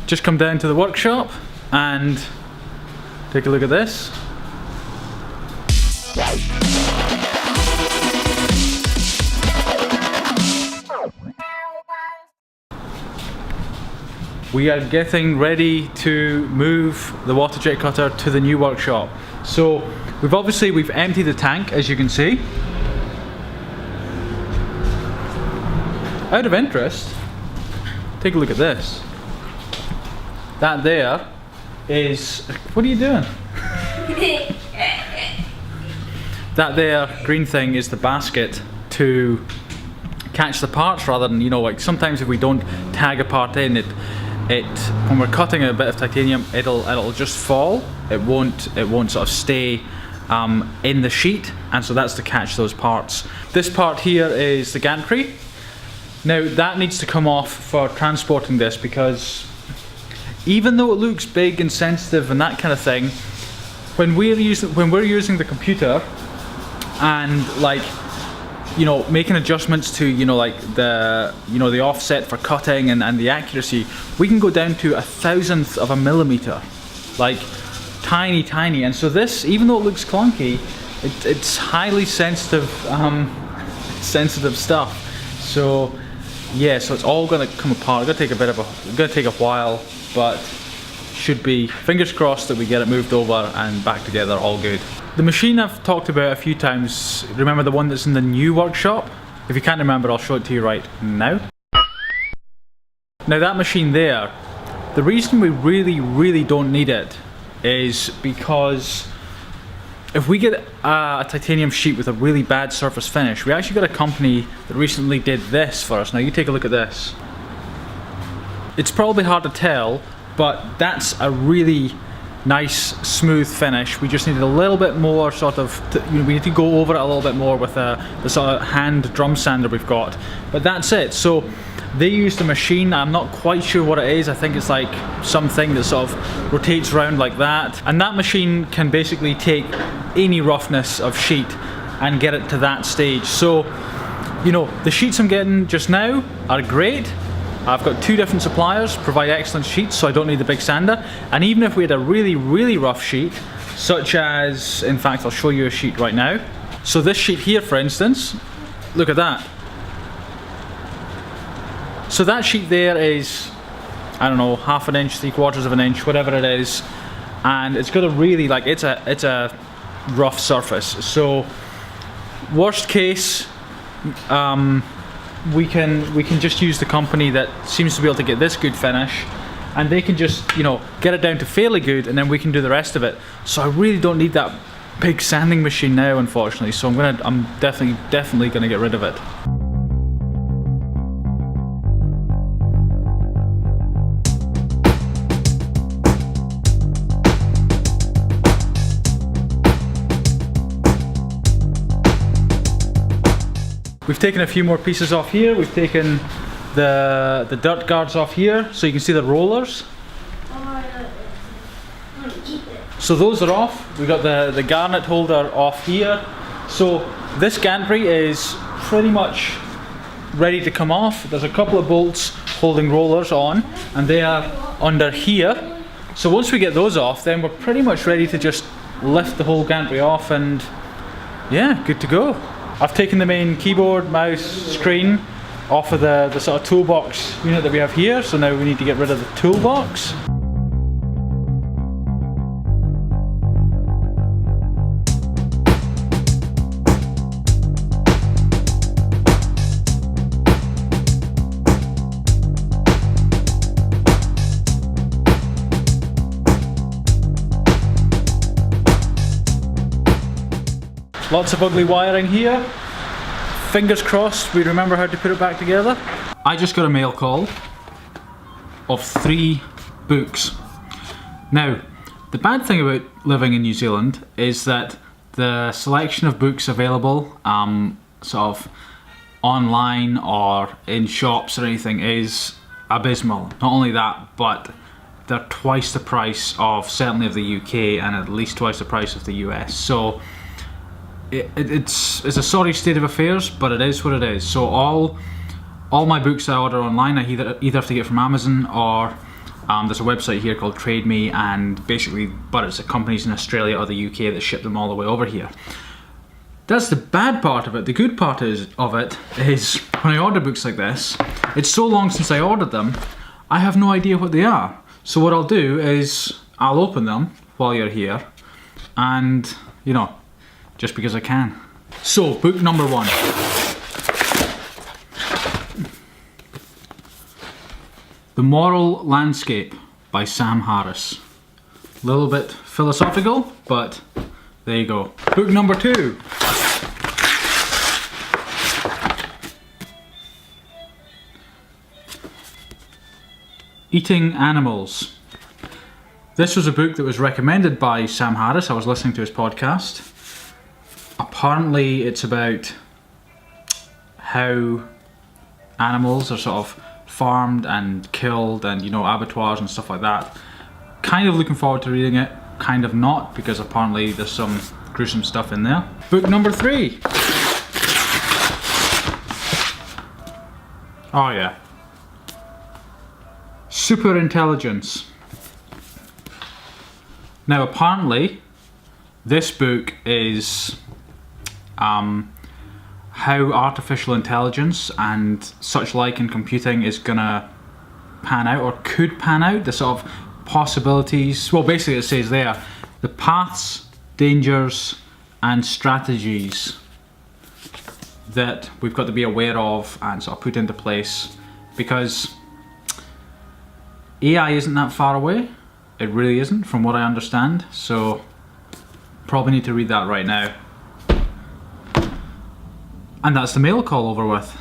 just come down to the workshop and take a look at this. We are getting ready to move the water jet cutter to the new workshop. So we've emptied the tank, as you can see. Out of interest, take a look at this. That there is, what are you doing? That there green thing is the basket to catch the parts, rather than, you know, like sometimes if we don't tag a part in, when we're cutting a bit of titanium, it'll just fall. It won't sort of stay in the sheet, and so that's to catch those parts. This part here is the gantry. Now that needs to come off for transporting this, because even though it looks big and sensitive and that kind of thing, when we're using the computer and, like, you know, making adjustments to, you know, like the offset for cutting and the accuracy, we can go down to 1/1000th of a millimeter, like tiny. And so this, even though it looks clunky, it's highly sensitive, sensitive stuff. So yeah, so it's all going to come apart. It's going to take a while, but should be, fingers crossed, that we get it moved over and back together all good. The machine I've talked about a few times, remember the one that's in the new workshop? If you can't remember, I'll show it to you right now. Now that machine there, the reason we really don't need it is because if we get a titanium sheet with a really bad surface finish, we actually got a company that recently did this for us. Now you take a look at this. It's probably hard to tell, but that's a really nice smooth finish. We just needed a little bit more sort of, we need to go over it a little bit more with the sort of hand drum sander we've got. But that's it. So they used a machine, I'm not quite sure what it is. I think it's like something that sort of rotates around like that. And that machine can basically take any roughness of sheet and get it to that stage. So, you know, the sheets I'm getting just now are great. I've got 2 different suppliers, provide excellent sheets, so I don't need the big sander. And even if we had a really rough sheet, such as, in fact, I'll show you a sheet right now. So this sheet here, for instance, look at that. So that sheet there is, I don't know, 1/2 inch, 3/4 of an inch, whatever it is, and it's got a really, like, it's a rough surface. So worst case, we can just use the company that seems to be able to get this good finish, and they can just, you know, get it down to fairly good, and then we can do the rest of it. So I really don't need that big sanding machine now, unfortunately. So I'm definitely gonna get rid of it. We've taken a few more pieces off here. We've taken the dirt guards off here, so you can see the rollers. So those are off. We've got the garnet holder off here. So this gantry is pretty much ready to come off. There's a couple of bolts holding rollers on, and they are under here. So once we get those off, then we're pretty much ready to just lift the whole gantry off, and yeah, good to go. I've taken the main keyboard, mouse, screen off of the sort of toolbox unit that we have here, so now we need to get rid of the toolbox. Lots of ugly wiring here. Fingers crossed we remember how to put it back together. I just got a mail call of 3 books. Now, the bad thing about living in New Zealand is that the selection of books available, sort of online or in shops or anything, is abysmal. Not only that, but they're twice the price of, certainly, of the UK, and at least twice the price of the US. So it's a sorry state of affairs, but it is what it is. So all my books I order online, I either have to get from Amazon or There's a website here called Trade Me, and basically, but it's companies in Australia or the UK that ship them all the way over here. That's the bad part of it. The good part of it is when I order books like this, it's so long since I ordered them, I have no idea what they are. So what I'll do is I'll open them while you're here, and you know, just because I can. So book number 1. The Moral Landscape by Sam Harris. A little bit philosophical, but there you go. Book number 2. Eating Animals. This was a book that was recommended by Sam Harris. I was listening to his podcast. Apparently it's about how animals are sort of farmed and killed, and you know, abattoirs and stuff like that. Kind of looking forward to reading it, kind of not, because apparently there's some gruesome stuff in there. Book number 3. Oh yeah. Superintelligence. Now apparently this book is how artificial intelligence and such like in computing is gonna pan out, or could pan out, the sort of possibilities. Well, basically it says there, the paths, dangers and strategies that we've got to be aware of and sort of put into place, because AI isn't that far away. It really isn't, from what I understand, so probably need to read that right now. And that's the mail call over with.